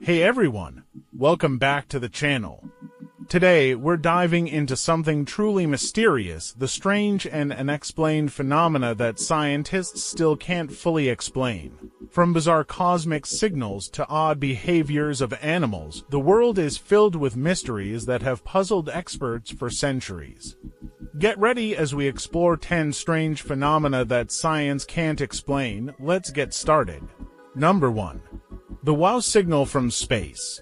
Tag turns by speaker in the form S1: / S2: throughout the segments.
S1: Hey everyone, welcome back to the channel. Today, we're diving into something truly mysterious, the strange and unexplained phenomena that scientists still can't fully explain. From bizarre cosmic signals to odd behaviors of animals, the world is filled with mysteries that have puzzled experts for centuries. Get ready as we explore 10 strange phenomena that science can't explain. Let's get started. Number 1. The WOW signal from space.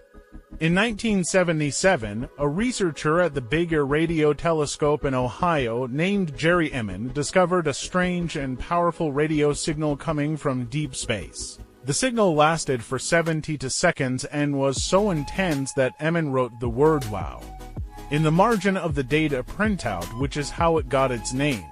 S1: In 1977, a researcher at the Big Ear Radio Telescope in Ohio named Jerry Ehman discovered a strange and powerful radio signal coming from deep space. The signal lasted for 72 seconds and was so intense that Ehman wrote the word WOW in the margin of the data printout, which is how it got its name.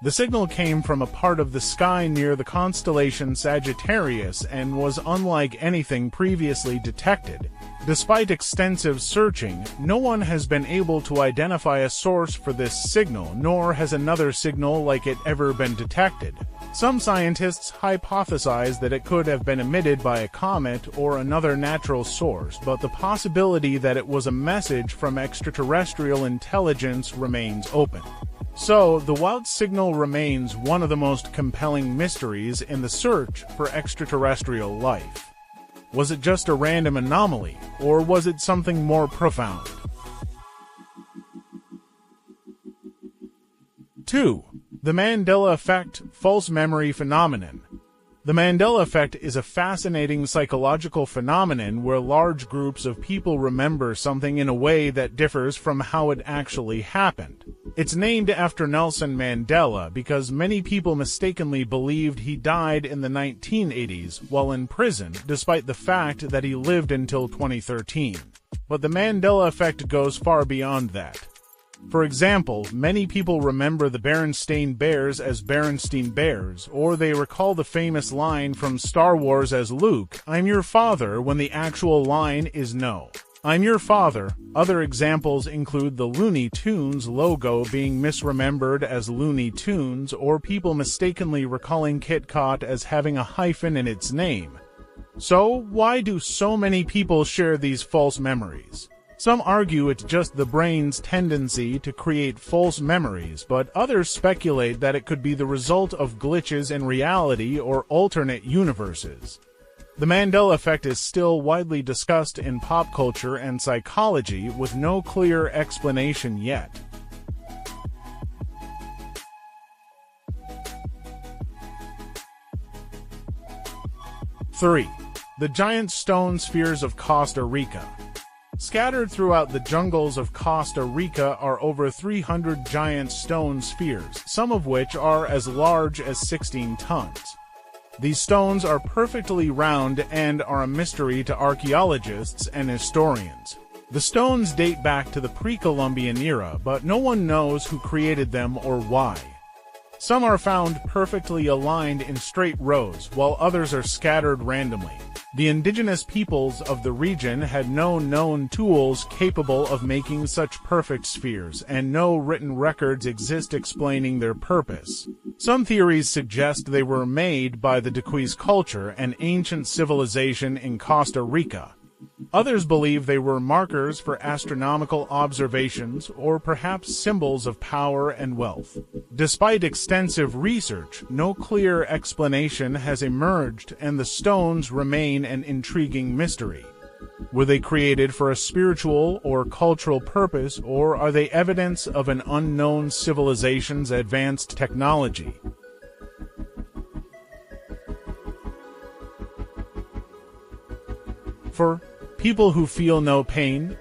S1: The signal came from a part of the sky near the constellation Sagittarius and was unlike anything previously detected. Despite extensive searching, no one has been able to identify a source for this signal, nor has another signal like it ever been detected. Some scientists hypothesize that it could have been emitted by a comet or another natural source, but the possibility that it was a message from extraterrestrial intelligence remains open. So, the WOW signal remains one of the most compelling mysteries in the search for extraterrestrial life. Was it just a random anomaly, or was it something more profound? 2. The Mandela Effect False Memory Phenomenon. The Mandela Effect is a fascinating psychological phenomenon where large groups of people remember something in a way that differs from how it actually happened. It's named after Nelson Mandela because many people mistakenly believed he died in the 1980s while in prison, despite the fact that he lived until 2013. But the Mandela Effect goes far beyond that. For example, many people remember the Berenstain Bears as Berenstain Bears, or they recall the famous line from Star Wars as Luke, "I'm your father," when the actual line is "No, I'm your father." Other examples include the Looney Tunes logo being misremembered as Looney Tunes, or people mistakenly recalling KitKat as having a hyphen in its name. So, why do so many people share these false memories? Some argue it's just the brain's tendency to create false memories, but others speculate that it could be the result of glitches in reality or alternate universes. The Mandela Effect is still widely discussed in pop culture and psychology, with no clear explanation yet. 3. The giant stone spheres of Costa Rica. Scattered throughout the jungles of Costa Rica are over 300 giant stone spheres, some of which are as large as 16 tons. These stones are perfectly round and are a mystery to archaeologists and historians. The stones date back to the pre-Columbian era, but no one knows who created them or why. Some are found perfectly aligned in straight rows, while others are scattered randomly. The indigenous peoples of the region had no known tools capable of making such perfect spheres, and no written records exist explaining their purpose. Some theories suggest they were made by the Tequis culture, an ancient civilization in Costa Rica. Others believe they were markers for astronomical observations or perhaps symbols of power and wealth. Despite extensive research, no clear explanation has emerged, and the stones remain an intriguing mystery. Were they created for a spiritual or cultural purpose, or are they evidence of an unknown civilization's advanced technology? For people who feel no pain,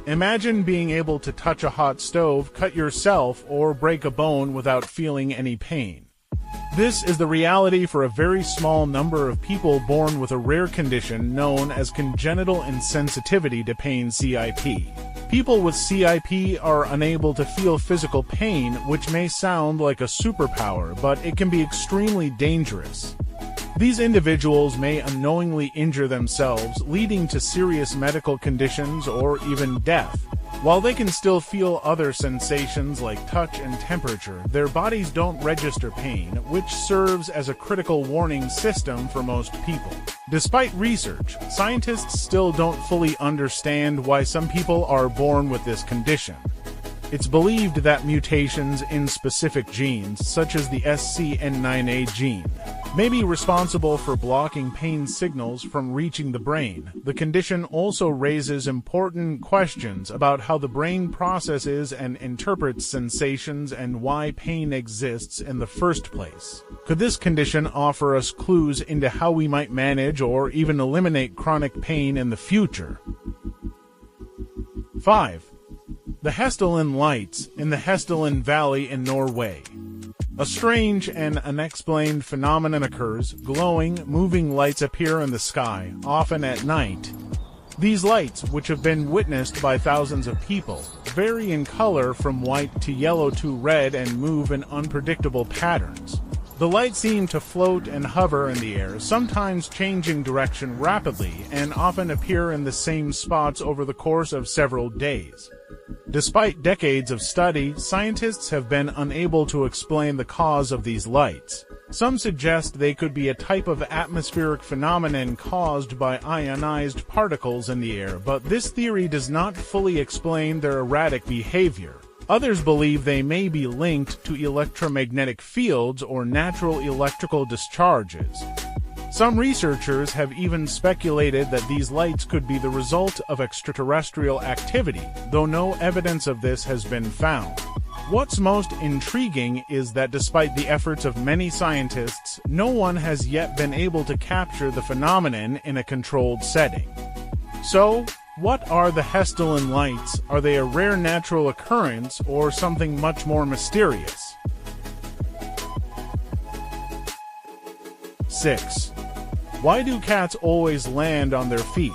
S1: imagine being able to touch a hot stove, cut yourself, or break a bone without feeling any pain. This is the reality for a very small number of people born with a rare condition known as congenital insensitivity to pain (CIP). People with CIP are unable to feel physical pain, which may sound like a superpower, but it can be extremely dangerous. These individuals may unknowingly injure themselves, leading to serious medical conditions or even death. While they can still feel other sensations like touch and temperature, their bodies don't register pain, which serves as a critical warning system for most people. Despite research, scientists still don't fully understand why some people are born with this condition. It's believed that mutations in specific genes, such as the SCN9A gene, may be responsible for blocking pain signals from reaching the brain. The condition also raises important questions about how the brain processes and interprets sensations and why pain exists in the first place. Could this condition offer us clues into how we might manage or even eliminate chronic pain in the future? 5. The Hessdalen Lights in the Hessdalen Valley in Norway. A strange and unexplained phenomenon occurs. Glowing, moving lights appear in the sky, often at night. These lights, which have been witnessed by thousands of people, vary in color from white to yellow to red and move in unpredictable patterns. The lights seem to float and hover in the air, sometimes changing direction rapidly, and often appear in the same spots over the course of several days. Despite decades of study, scientists have been unable to explain the cause of these lights. Some suggest they could be a type of atmospheric phenomenon caused by ionized particles in the air, but this theory does not fully explain their erratic behavior. Others believe they may be linked to electromagnetic fields or natural electrical discharges. Some researchers have even speculated that these lights could be the result of extraterrestrial activity, though no evidence of this has been found. What's most intriguing is that despite the efforts of many scientists, no one has yet been able to capture the phenomenon in a controlled setting. So, what are the Hessdalen Lights? Are they a rare natural occurrence or something much more mysterious? 6. Why do cats always land on their feet?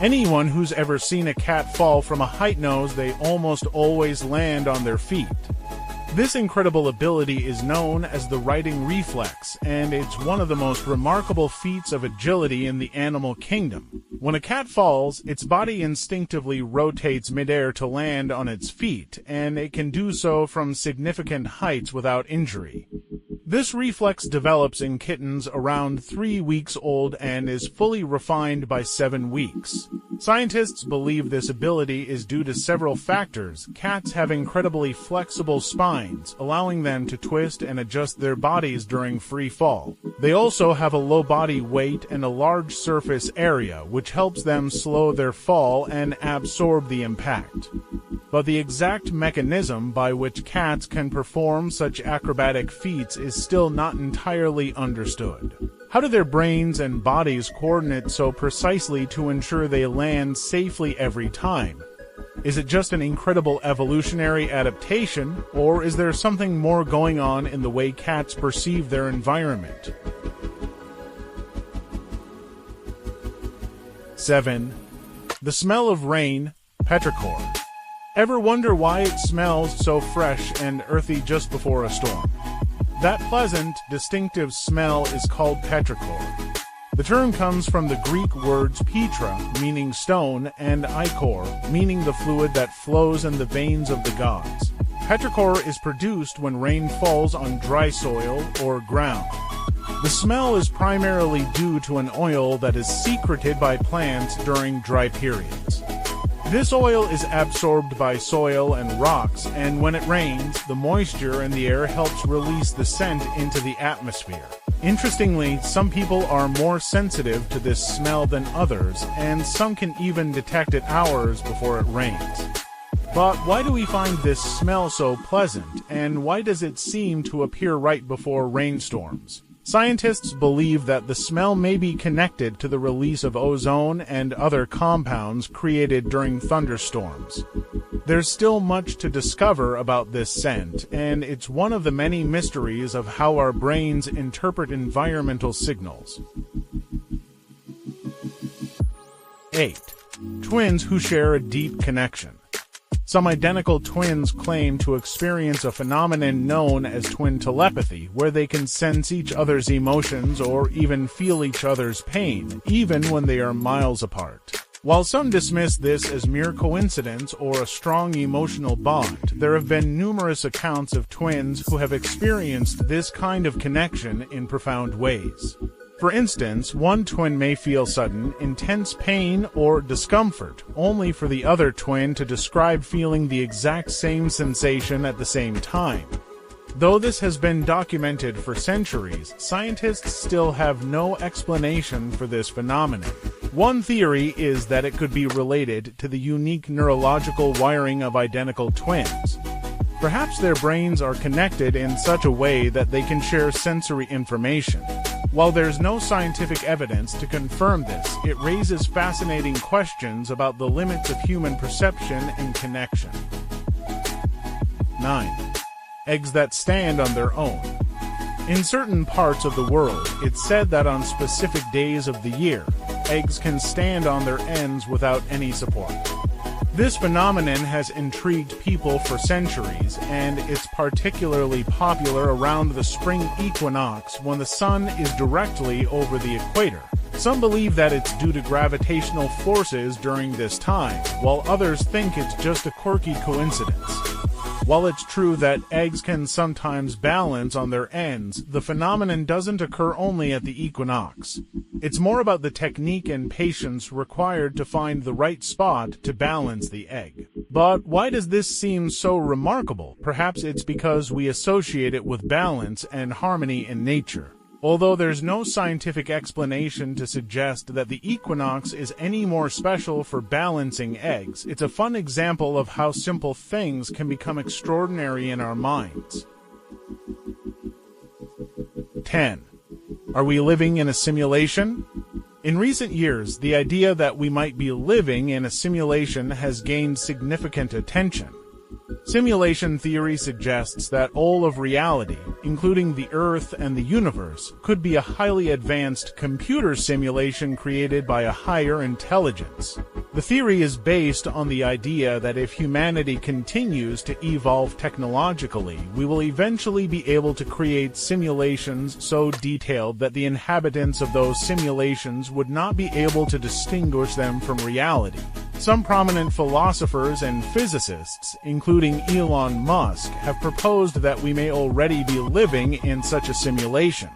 S1: Anyone who's ever seen a cat fall from a height knows they almost always land on their feet. This incredible ability is known as the righting reflex, and it's one of the most remarkable feats of agility in the animal kingdom. When a cat falls, its body instinctively rotates midair to land on its feet, and it can do so from significant heights without injury. This reflex develops in kittens around 3 weeks old and is fully refined by 7 weeks. Scientists believe this ability is due to several factors. Cats have incredibly flexible spines, allowing them to twist and adjust their bodies during free fall. They also have a low body weight and a large surface area, which helps them slow their fall and absorb the impact. But the exact mechanism by which cats can perform such acrobatic feats is still not entirely understood. How do their brains and bodies coordinate so precisely to ensure they land safely every time? Is it just an incredible evolutionary adaptation, or is there something more going on in the way cats perceive their environment? 7. The smell of rain, petrichor. Ever wonder why it smells so fresh and earthy just before a storm? That pleasant, distinctive smell is called petrichor. The term comes from the Greek words petra, meaning stone, and ichor, meaning the fluid that flows in the veins of the gods. Petrichor is produced when rain falls on dry soil or ground. The smell is primarily due to an oil that is secreted by plants during dry periods. This oil is absorbed by soil and rocks, and when it rains, the moisture in the air helps release the scent into the atmosphere. Interestingly, some people are more sensitive to this smell than others, and some can even detect it hours before it rains. But why do we find this smell so pleasant, and why does it seem to appear right before rainstorms? Scientists believe that the smell may be connected to the release of ozone and other compounds created during thunderstorms. There's still much to discover about this scent, and it's one of the many mysteries of how our brains interpret environmental signals. 8. Twins who share a deep connection. Some identical twins claim to experience a phenomenon known as twin telepathy, where they can sense each other's emotions or even feel each other's pain, even when they are miles apart. While some dismiss this as mere coincidence or a strong emotional bond, there have been numerous accounts of twins who have experienced this kind of connection in profound ways. For instance, one twin may feel sudden, intense pain or discomfort, only for the other twin to describe feeling the exact same sensation at the same time. Though this has been documented for centuries, scientists still have no explanation for this phenomenon. One theory is that it could be related to the unique neurological wiring of identical twins. Perhaps their brains are connected in such a way that they can share sensory information. While there's no scientific evidence to confirm this, it raises fascinating questions about the limits of human perception and connection. 9. Eggs that stand on their own. In certain parts of the world, it's said that on specific days of the year, eggs can stand on their ends without any support. This phenomenon has intrigued people for centuries, and it's particularly popular around the spring equinox when the sun is directly over the equator. Some believe that it's due to gravitational forces during this time, while others think it's just a quirky coincidence. While it's true that eggs can sometimes balance on their ends, the phenomenon doesn't occur only at the equinox. It's more about the technique and patience required to find the right spot to balance the egg. But why does this seem so remarkable? Perhaps it's because we associate it with balance and harmony in nature. Although there's no scientific explanation to suggest that the equinox is any more special for balancing eggs, it's a fun example of how simple things can become extraordinary in our minds. 10. Are we living in a simulation? In recent years, the idea that we might be living in a simulation has gained significant attention. Simulation theory suggests that all of reality, including the Earth and the universe, could be a highly advanced computer simulation created by a higher intelligence. The theory is based on the idea that if humanity continues to evolve technologically, we will eventually be able to create simulations so detailed that the inhabitants of those simulations would not be able to distinguish them from reality. Some prominent philosophers and physicists, including Elon Musk, have proposed that we may already be living in such a simulation.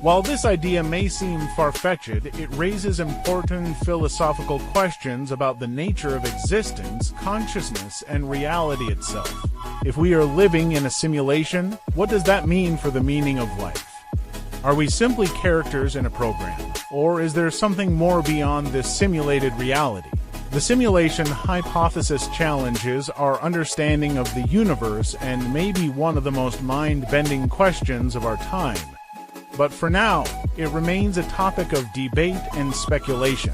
S1: While this idea may seem far-fetched, it raises important philosophical questions about the nature of existence, consciousness, and reality itself. If we are living in a simulation, what does that mean for the meaning of life? Are we simply characters in a program, or is there something more beyond this simulated reality? The simulation hypothesis challenges our understanding of the universe and may be one of the most mind-bending questions of our time. But for now, it remains a topic of debate and speculation.